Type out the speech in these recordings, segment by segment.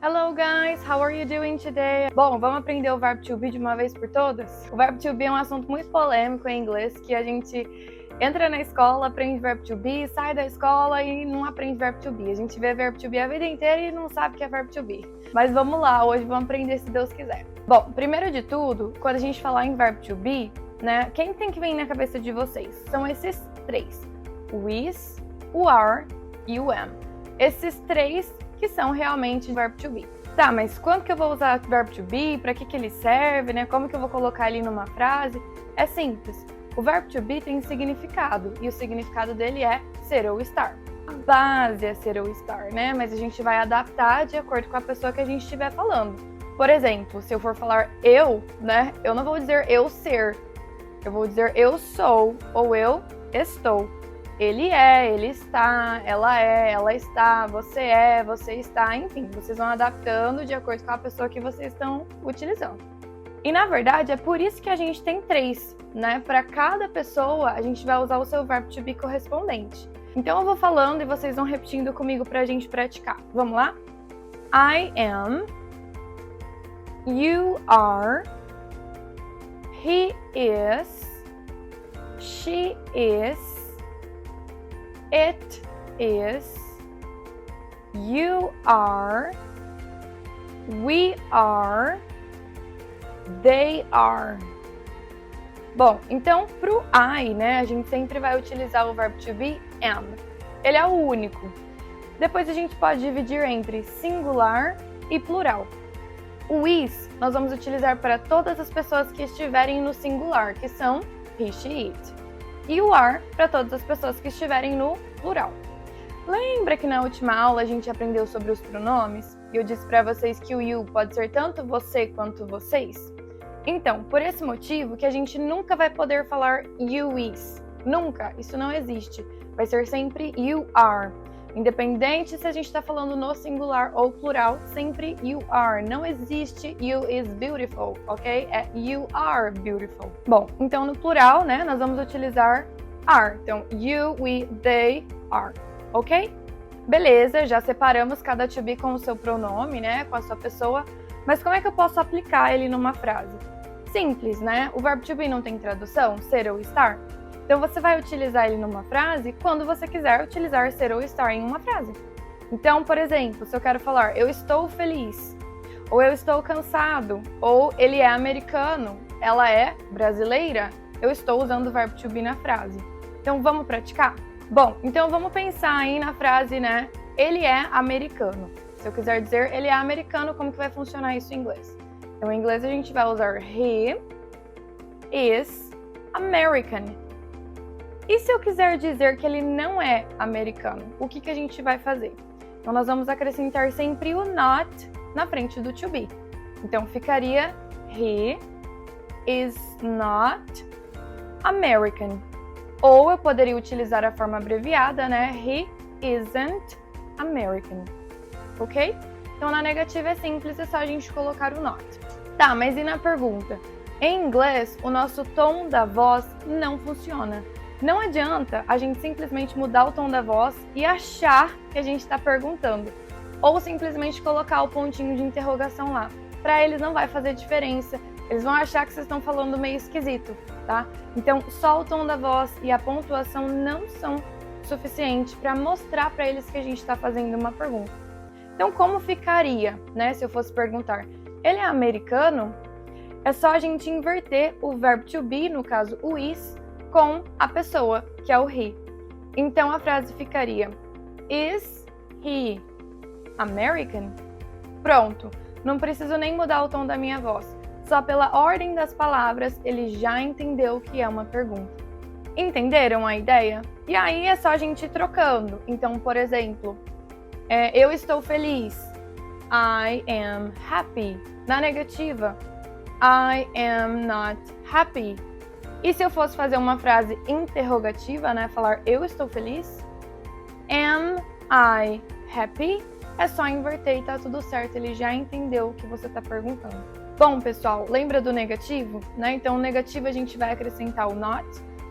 Hello guys, how are you doing today? Bom, vamos aprender o verbo to be de uma vez por todas? O verbo to be é um assunto muito polêmico em inglês, que a gente entra na escola, aprende verbo to be, sai da escola e não aprende verbo to be. A gente vê verbo to be a vida inteira e não sabe o que é verbo to be. Mas vamos lá, hoje vamos aprender se Deus quiser. Bom, primeiro de tudo, quando a gente falar em verbo to be, né, quem tem que vir na cabeça de vocês? São esses três: o is, o are e o am. Esses três que são realmente verbo to be. Tá, mas quando que eu vou usar verbo to be? Para que ele serve, né? Como que eu vou colocar ele numa frase? É simples. O verbo to be tem significado e o significado dele é ser ou estar. A base é ser ou estar, né? Mas a gente vai adaptar de acordo com a pessoa que a gente estiver falando. Por exemplo, se eu for falar eu, né? Eu não vou dizer eu ser. Eu vou dizer eu sou ou eu estou. Ele é, ele está, ela está, você está, enfim, vocês vão adaptando de acordo com a pessoa que vocês estão utilizando. E na verdade é por isso que a gente tem três, né? Para cada pessoa a gente vai usar o seu verbo to be correspondente. Então eu vou falando e vocês vão repetindo comigo pra gente praticar. Vamos lá? I am, you are, he is, she is, it is, you are, we are, they are. Bom, então pro I, né, a gente sempre vai utilizar o verbo to be am. Ele é o único. Depois a gente pode dividir entre singular e plural. O is nós vamos utilizar para todas as pessoas que estiverem no singular, que são he, she, it. E o are para todas as pessoas que estiverem no plural. Lembra que na última aula a gente aprendeu sobre os pronomes? E eu disse para vocês que o you pode ser tanto você quanto vocês? Então, por esse motivo que a gente nunca vai poder falar you is. Nunca, isso não existe. Vai ser sempre you are. Independente se a gente está falando no singular ou plural, sempre you are. Não existe you is beautiful, ok? É you are beautiful. Bom, então no plural, né, nós vamos utilizar are. Então, you, we, they, are, ok? Beleza, já separamos cada to be com o seu pronome, né, com a sua pessoa. Mas como é que eu posso aplicar ele numa frase? Simples, né? O verbo to be não tem tradução, ser ou estar. Então você vai utilizar ele numa frase quando você quiser utilizar ser ou estar em uma frase. Então, por exemplo, se eu quero falar eu estou feliz, ou eu estou cansado, ou ele é americano, ela é brasileira, eu estou usando o verbo to be na frase. Então vamos praticar? Bom, então vamos pensar aí na frase, né? Ele é americano. Se eu quiser dizer ele é americano, como que vai funcionar isso em inglês? Então em inglês a gente vai usar he is American. E se eu quiser dizer que ele não é americano, o que a gente vai fazer? Então, nós vamos acrescentar sempre o not na frente do to be. Então, ficaria he is not American. Ou eu poderia utilizar a forma abreviada, né? He isn't American. Ok? Então, na negativa é simples, é só a gente colocar o not. Tá, mas e na pergunta? Em inglês, o nosso tom da voz não funciona. Não adianta a gente simplesmente mudar o tom da voz e achar que a gente está perguntando. Ou simplesmente colocar o pontinho de interrogação lá. Para eles não vai fazer diferença. Eles vão achar que vocês estão falando meio esquisito, tá? Então, só o tom da voz e a pontuação não são suficientes para mostrar para eles que a gente está fazendo uma pergunta. Então, como ficaria, né, se eu fosse perguntar? Ele é americano? É só a gente inverter o verbo to be, no caso o is, com a pessoa, que é o he. Então a frase ficaria: Is he American? Pronto, não preciso nem mudar o tom da minha voz. Só pela ordem das palavras, ele já entendeu que é uma pergunta. Entenderam a ideia? E aí é só a gente ir trocando. Então, por exemplo, eu estou feliz. I am happy. Na negativa, I am not happy. E se eu fosse fazer uma frase interrogativa, né? Falar eu estou feliz? Am I happy? É só inverter e tá tudo certo. Ele já entendeu o que você tá perguntando. Bom, pessoal, lembra do negativo? Né? Então, o negativo a gente vai acrescentar o not.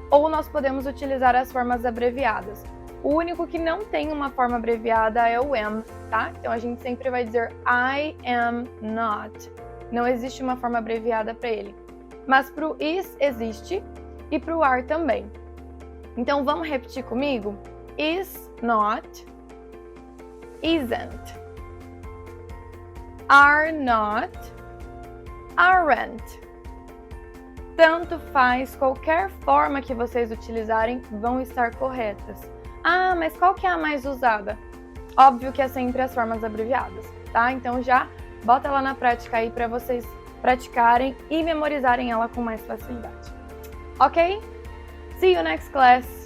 Ou nós podemos utilizar as formas abreviadas. O único que não tem uma forma abreviada é o am, tá? Então a gente sempre vai dizer I am not. Não existe uma forma abreviada para ele. Mas para o is existe e para o are também. Então vamos repetir comigo? Is not, isn't. Are not, aren't. Tanto faz, qualquer forma que vocês utilizarem vão estar corretas. Ah, mas qual que é a mais usada? Óbvio que é sempre as formas abreviadas, tá? Então já bota lá na prática aí para vocês praticarem e memorizarem ela com mais facilidade. Ok? See you next class!